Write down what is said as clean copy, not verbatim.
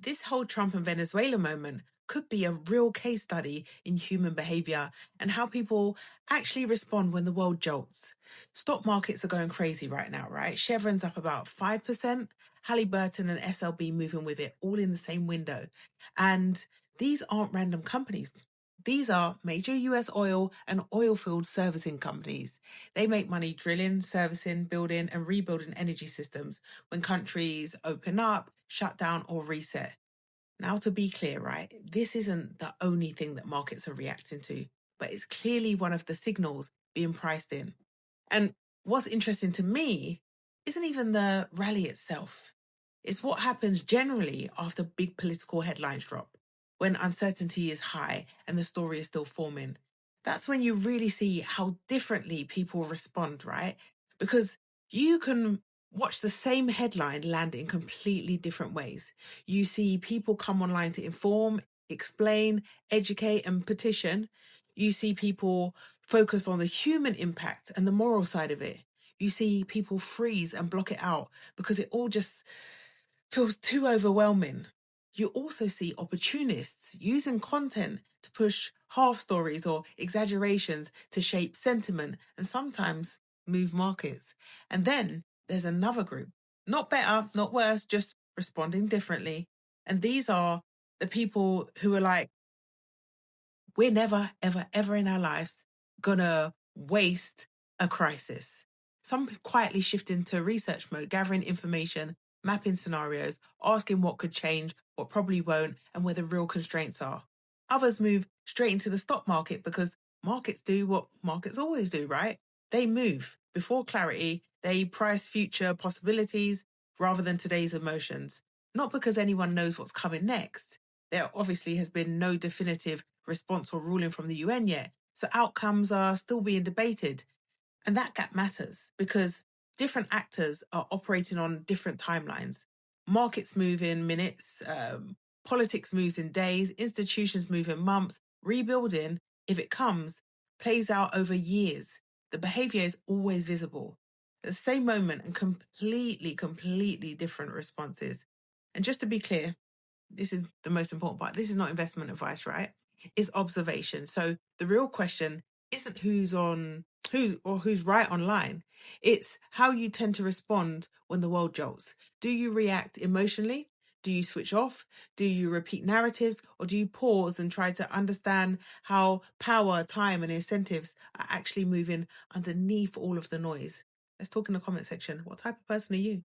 This whole Trump and Venezuela moment could be a real case study in human behavior and how people actually respond when the world jolts. Stock markets are going crazy right now, right? Chevron's up about 5%, Halliburton and SLB moving with it all in the same window. And these aren't random companies. These are major US oil and oil field servicing companies. They make money drilling, servicing, building, and rebuilding energy systems when countries open up, shut down, or reset. Now, to be clear, right, this isn't the only thing that markets are reacting to, but it's clearly one of the signals being priced in. And what's interesting to me isn't even the rally itself. It's what happens generally after big political headlines drop, when uncertainty is high and the story is still forming. That's when you really see how differently people respond, right? Because you can watch the same headline land in completely different ways. You see people come online to inform, explain, educate, and petition. You see people focus on the human impact and the moral side of it. You see people freeze and block it out because it all just feels too overwhelming. You also see opportunists using content to push half stories or exaggerations to shape sentiment and sometimes move markets. And then there's another group, not better, not worse, just responding differently. And these are the people who are like, we're never, ever, ever in our lives gonna waste a crisis. Some quietly shift into research mode, gathering information, mapping scenarios, asking what could change, what probably won't, and where the real constraints are. Others move straight into the stock market because markets do what markets always do, right? They move. Before clarity, they price future possibilities rather than today's emotions. Not because anyone knows what's coming next. There obviously has been no definitive response or ruling from the UN yet, so outcomes are still being debated. And that gap matters because different actors are operating on different timelines. Markets move in minutes, politics moves in days, institutions move in months. Rebuilding, if it comes, plays out over years. The behavior is always visible. At the same moment and completely different responses. And just to be clear, this is the most important part. This is not investment advice, right? It's observation. So the real question isn't who's right online. It's how you tend to respond when the world jolts. Do you react emotionally? Do you switch off? Do you repeat narratives? Or do you pause and try to understand how power, time, and incentives are actually moving underneath all of the noise? Let's talk in the comment section. What type of person are you?